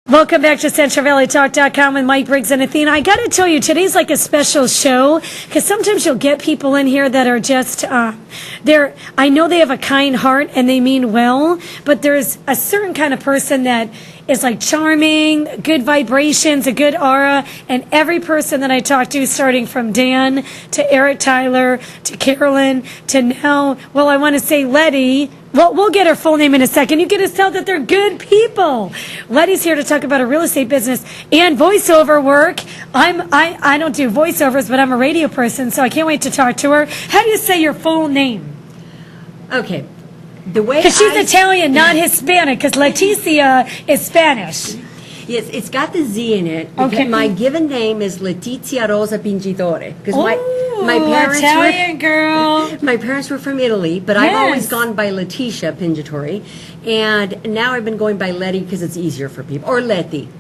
Welcome back to CentralValleyTalk.com with Mike Briggs and Athena. I got to tell you, today's like a special show because sometimes you'll get people in here that are just, I know they have a kind heart and they mean well, but there's a certain kind of person that is like charming, good vibrations, a good aura, and every person that I talk to, starting from Dan to Eric Tyler to Carolyn to now, well, I want to say Leti. Well, we'll get her full name in a second. You can just tell that they're good people. Leti's here to talk about her real estate business and voiceover work. I don't do voiceovers, but I'm a radio person, so I can't wait to talk to her. How do you say your full name? Okay. The way Because she's Italian, not Hispanic, because Letizia is Spanish. Yes, it's got the Z in it. Okay. My given name is Letizia Pingitore. Because my parents Italian girl. My parents were from Italy, but I've always gone by Letizia Pingitore. And now I've been going by Leti because it's easier for people. Or Leti.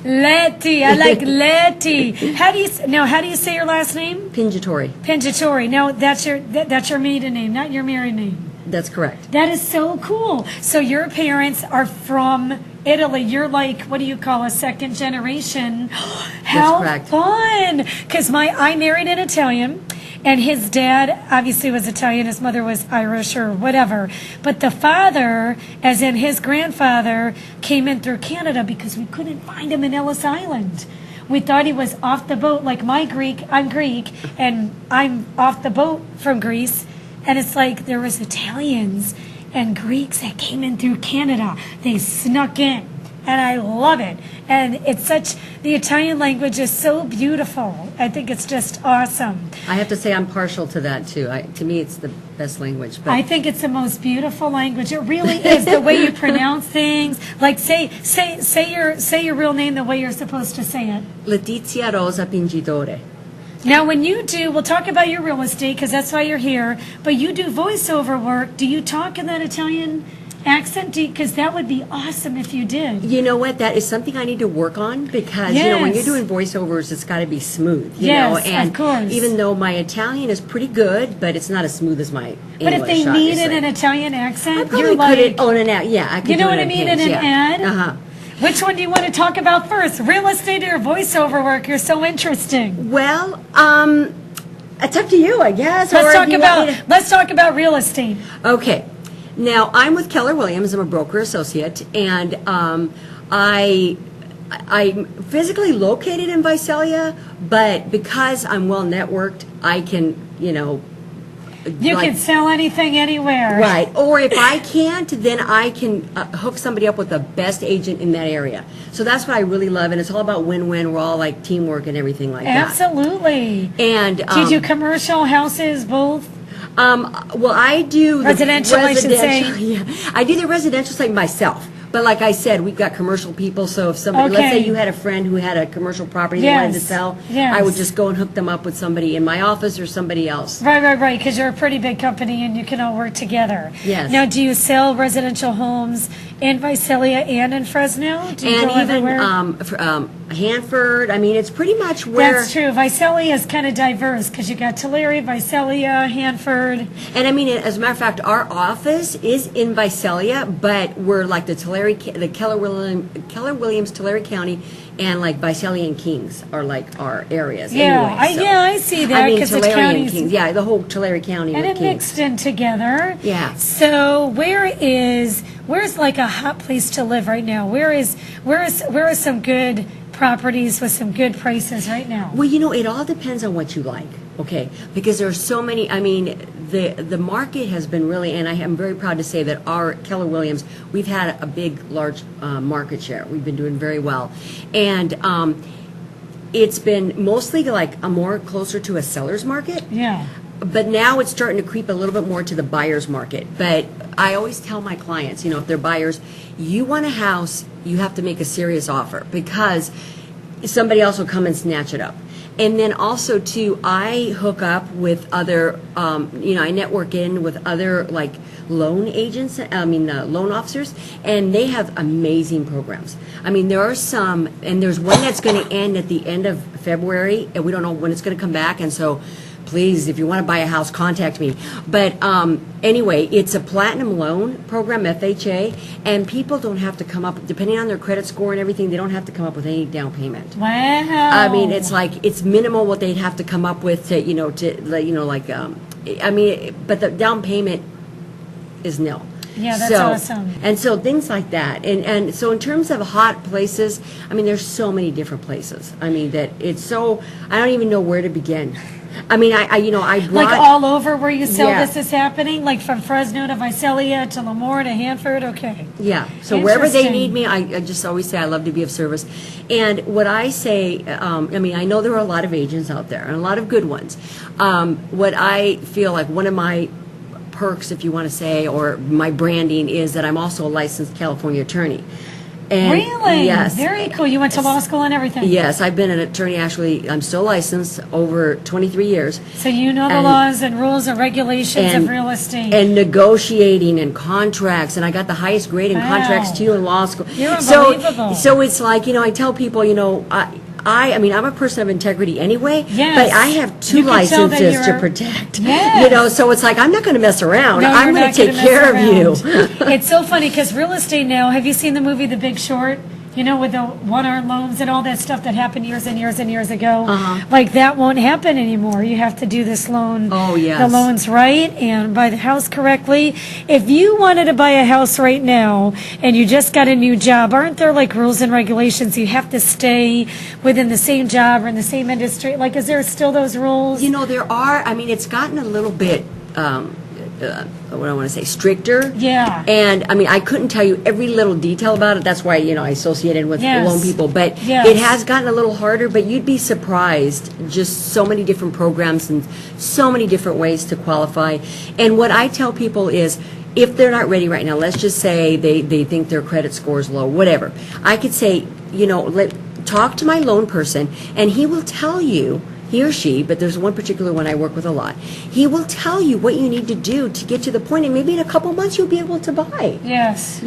Leti, I like Leti. How do you say your last name? Pingitore. Pingitore. Now that's your maiden name, not your married name. That's correct. That is so cool. So your parents are from Italy. You're like, what do you call a second generation? How That's correct. fun! Because I married an Italian, and his dad obviously was Italian. His mother was Irish or whatever. But the father, as in his grandfather, came in through Canada because we couldn't find him in Ellis Island. We thought he was off the boat, like I'm Greek, and I'm off the boat from Greece. And it's like there was Italians and Greeks that came in through Canada. They snuck in. And I love it. And the Italian language is so beautiful. I think it's just awesome. I have to say I'm partial to that too. To me, it's the best language. But I think it's the most beautiful language. It really is. The way you pronounce things. Like say your real name the way you're supposed to say it. Letizia Pingitore. Now, when you do, we'll talk about your real estate because that's why you're here, but you do voiceover work. Do you talk in that Italian accent? Because that would be awesome if you did. You know what? That is something I need to work on because, when you're doing voiceovers, it's got to be smooth, you know? And of course. Even though my Italian is pretty good, but it's not as smooth as my English, but if they needed obviously. an Italian accent, I probably you're could like... it on an ad. Yeah, I could You know do what it I mean on in an page, ad? Uh-huh. Which one do you want to talk about first? Real estate or voiceover work? You're so interesting. Well, it's up to you, I guess. Let's talk about real estate. Okay. Now, I'm with Keller Williams. I'm a broker associate, and I'm physically located in Visalia, but because I'm well networked, I can, You can sell anything anywhere. Right. Or if I can't, then I can hook somebody up with the best agent in that area. So that's what I really love, and it's all about win-win. We're all like teamwork and everything like that. Absolutely. And do you do commercial houses, both? Well, I do residential, I should say. Yeah, I do the residential side myself. But like I said, we've got commercial people, so if somebody, let's say you had a friend who had a commercial property they wanted to sell, I would just go and hook them up with somebody in my office or somebody else. Right, because you're a pretty big company and you can all work together. Yes. Now, do you sell residential homes in Visalia and in Fresno? Do you and go even everywhere? Hanford, I mean, it's pretty much where... That's true. Visalia is kind of diverse because you got Tulare, Visalia, Hanford. And I mean, as a matter of fact, our office is in Visalia, but we're like the Keller Williams, Tulare County, and like Visalia and Kings are like our areas. Yeah, anyway, I see that. I mean, it's Tulare counties, and Kings. Yeah, the whole Tulare County and with it Kings. mixed in together. Yeah. So where's like a hot place to live right now? Where are some good properties with some good prices right now? Well, it all depends on what you like, okay? Because there are so many, I mean, the market has been really, and I am very proud to say that our Keller Williams, we've had a large market share. We've been doing very well. And it's been mostly like a more closer to a seller's market. Yeah. But now it's starting to creep a little bit more to the buyer's market. But I always tell my clients, if they're buyers, you want a house, you have to make a serious offer because somebody else will come and snatch it up. And then also, too, I hook up with other, I network in with other, like, loan agents, loan officers, and they have amazing programs. I mean, there are some, and there's one that's going to end at the end of February, and we don't know when it's going to come back, and so please, if you want to buy a house, contact me. But anyway, it's a platinum loan program, FHA, and people don't have to come up, depending on their credit score and everything, they don't have to come up with any down payment. Wow. I mean, it's like, it's minimal what they'd have to come up with to, but the down payment is nil. Yeah, that's awesome. And so things like that. And so in terms of hot places, I mean, there's so many different places. I mean, that it's so, I don't even know where to begin. I mean, I brought... Like all over where you sell Yeah. this is happening? Like from Fresno to Visalia to Lemoore to Hanford? Okay. Yeah. So wherever they Interesting. need me, I just always say I love to be of service. And what I say, I mean, I know there are a lot of agents out there and a lot of good ones. What I feel like one of my perks, if you want to say, or my branding is that I'm also a licensed California attorney. And Really? Yes. Very cool. You went to law school and everything? Yes, I've been an attorney, actually, I'm still licensed over 23 years. So you know the And- laws and rules and regulations and- of real estate. And negotiating and contracts, and I got the highest grade in Wow. contracts too in law school. You're unbelievable. So it's like, I tell people, I mean, I'm a person of integrity anyway, Yes. but I have two You can tell that licenses to you're- protect. Yes. So it's like, I'm not going to mess around. No, I'm you're going not to take gonna care mess of you. around. It's so funny because real estate now, have you seen the movie The Big Short? With the one-arm loans and all that stuff that happened years and years and years ago. Uh-huh. Like that won't happen anymore. You have to do this loan, Oh, yes. the loans right and buy the house correctly. If you wanted to buy a house right now and you just got a new job, aren't there like rules and regulations? You have to stay within the same job or in the same industry. Like, is there still those rules? There are, I mean, it's gotten a little bit, what do I want to say, stricter. Yeah. And, I mean, I couldn't tell you every little detail about it. That's why, I associated with Yes. loan people. But Yes. it has gotten a little harder, but you'd be surprised. Just so many different programs and so many different ways to qualify. And what I tell people is, if they're not ready right now, let's just say they think their credit score is low, whatever. I could say, talk to my loan person, and he will tell you, he or she, but there's one particular one I work with a lot. He will tell you what you need to do to get to the point, and maybe in a couple months you'll be able to buy. Yes.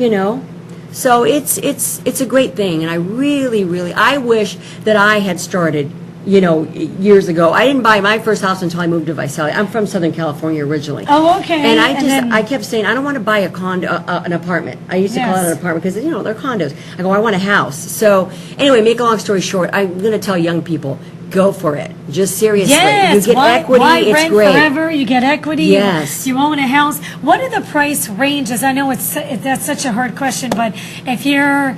So it's a great thing, and I really, I wish that I had started, years ago. I didn't buy my first house until I moved to Visalia. I'm from Southern California originally. Oh, okay. And then- I kept saying, I don't want to buy a condo, an apartment. I used to call it Yes. an apartment because, they're condos. I go, I want a house. So anyway, make a long story short, I'm going to tell young people, go for it. Just seriously. Yes, You get equity, why it's rent great. forever? You get equity. Yes. You own a house. What are the price ranges? I know that's such a hard question, but if you're a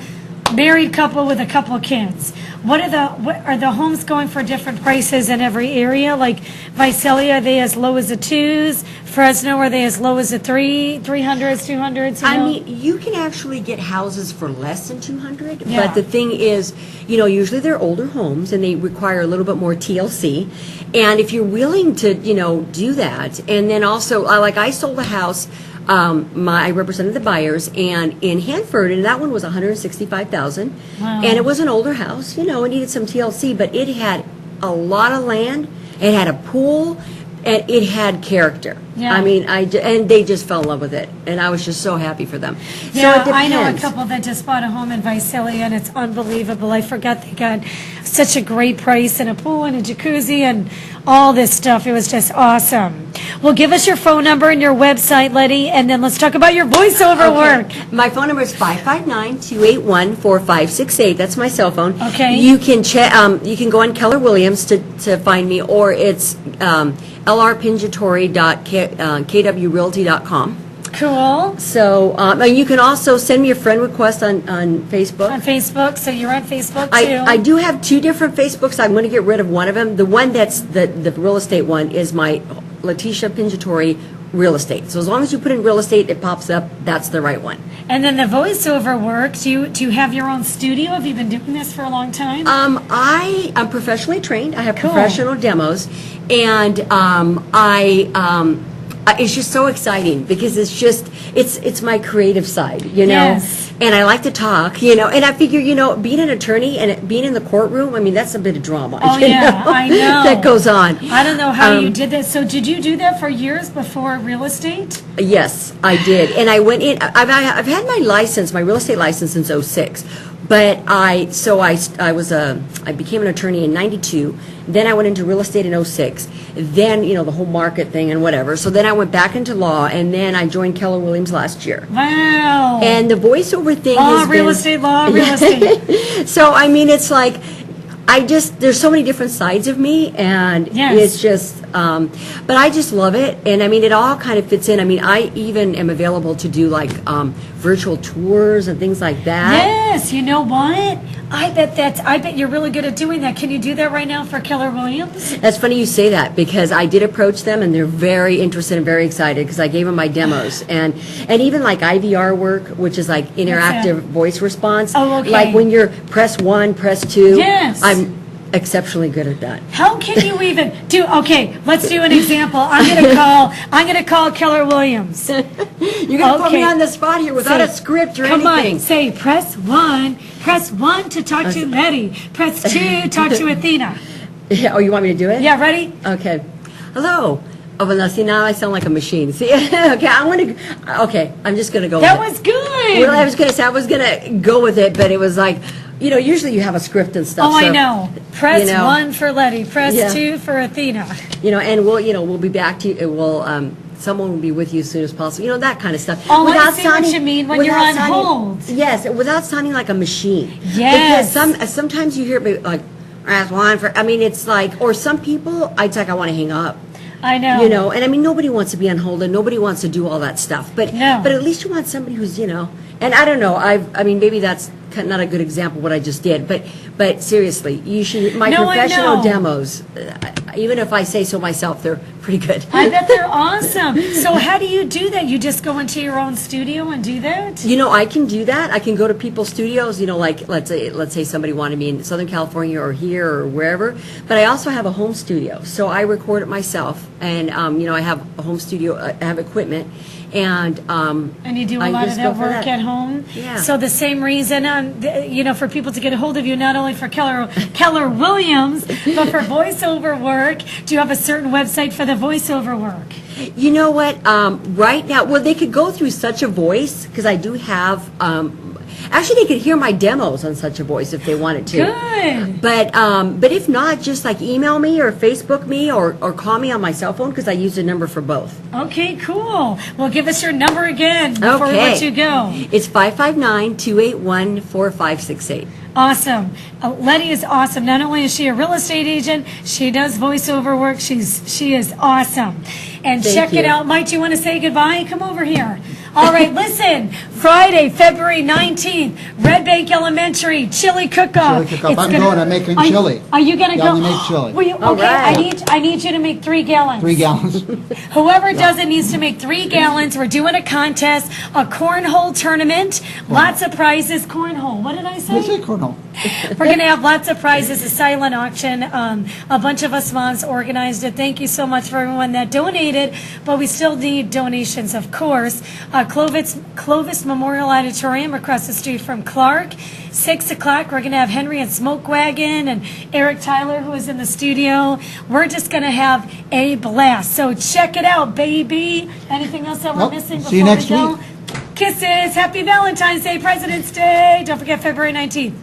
married couple with a couple of kids, what are the homes going for different prices in every area? Like Visalia, are they as low as the 2s? Fresno, are they as low as the 300s, 200s? I mean, you can actually get houses for less than 200, Yeah. but the thing is, usually they're older homes and they require a little bit more TLC. And if you're willing to, do that, and then also, like I sold a house, I represented the buyers, and in Hanford, and that one was $165,000, Wow. and it was an older house. It needed some TLC, but it had a lot of land, it had a pool, and it had character. Yeah. I mean, and they just fell in love with it, and I was just so happy for them. Yeah, so it I know a depends. couple that just bought a home in Visalia, and it's unbelievable. I forgot they got such a great price and a pool and a jacuzzi and all this stuff. It was just awesome. Well, give us your phone number and your website, Leti, and then let's talk about your voiceover work. My phone number is 559-281-4568. That's my cell phone. Okay. You can you can go on Keller Williams to find me, or it's lrpingitore.kwrealty.com. Cool. So and you can also send me a friend request on Facebook. On Facebook, so you're on Facebook too. I do have two different Facebooks. I'm going to get rid of one of them. The one that's the real estate one is my Letizia Pingitore Real Estate. So as long as you put in real estate, it pops up. That's the right one. And then the voiceover work. Do you have your own studio? Have you been doing this for a long time? I'm professionally trained. I have Cool. professional demos, and it's just so exciting because it's my creative side, Yes. And I like to talk, and I figure, being an attorney and being in the courtroom, I mean, that's a bit of drama. Oh, yeah, I know. That goes on. I don't know how you did that. So did you do that for years before real estate? Yes, I did. And I went in, I've had my license, my real estate license since '06. But I became an attorney in '92, Then I went into real estate in '06. Then, the whole market thing and whatever. So then I went back into law, and then I joined Keller Williams last year. Wow. And the voiceover thing Law, real estate, So, it's like, there's so many different sides of me, and yes. it's just, but I just love it, and it all kind of fits in. I even am available to do like virtual tours and things like that. Yes, you know what? I bet you're really good at doing that. Can you do that right now for Keller Williams? That's funny you say that, because I did approach them, and they're very interested and very excited, because I gave them my demos, and even like IVR work, which is like interactive voice response. Oh, okay. Like when you're press 1, press 2. Yes. I'm exceptionally good at that. How can you even do? Okay, let's do an example. I'm gonna call Keller Williams. You're gonna put me on the spot here without a script or anything. Come on, say press 1 to talk to Leti. Press 2, talk to Athena. Yeah, oh, you want me to do it? Yeah, ready? Okay. Hello. Oh, well, now, see, now I sound like a machine. See, okay, I'm just gonna go That with it. was good. Well, I was gonna go with it, but it was like, usually you have a script and stuff. Oh, so, I know. Press 1 for Leti. Press 2 for Athena. And we'll be back to you. Someone will be with you as soon as possible. That kind of stuff. Oh, I see what you mean when you're on hold. Yes, without sounding like a machine. Yes. Because sometimes you hear it like, press 1 for. It's like, or some people, it's like I want to hang up. I know. And nobody wants to be on hold, and nobody wants to do all that stuff. But at least you want somebody who's, and I don't know. Maybe that's not a good example what I just did, but seriously, you should. My professional demos, even if I say so myself, they're pretty good. I bet they're awesome. So how do you do that? You just go into your own studio and do that? I can do that. I can go to people's studios. Like let's say somebody wanted me in Southern California or here or wherever. But I also have a home studio, so I record it myself, and I have a home studio. I have equipment. And you do a lot of that work at home. Yeah. So the same reason, for people to get a hold of you, not only for Keller Williams, but for voiceover work. Do you have a certain website for the voiceover work? You know what? Right now, they could go through Such a Voice, because I do have. Actually, they could hear my demos on Such a Voice if they wanted to. Good. But if not, just like email me or Facebook me or call me on my cell phone, because I use a number for both. Okay, cool. Well, give us your number again before we let you go. It's 559-281-4568. Awesome. Leti is awesome. Not only is she a real estate agent, she does voiceover work. She is awesome. And check it out. Mike, do you want to say goodbye? Come over here. All right, listen. Friday, February 19th, Red Bank Elementary Chili Cook-Off. I'm making chili. Are you going to go? I'm going to make chili. Okay, right. I need you to make 3 gallons. 3 gallons. Whoever does it needs to make 3 gallons. We're doing a contest, a cornhole tournament, lots of prizes. Cornhole, what did I say? I say cornhole. We're going to have lots of prizes, a silent auction. A bunch of us moms organized it. Thank you so much for everyone that donated, but we still need donations, of course. Clovis Memorial Auditorium across the street from Clark. 6 o'clock, we're going to have Henry and Smoke Wagon and Eric Tyler, who is in the studio. We're just going to have a blast. So check it out, baby. Anything else that we're missing before See you next we go? week. Kisses. Happy Valentine's Day, President's Day. Don't forget February 19th.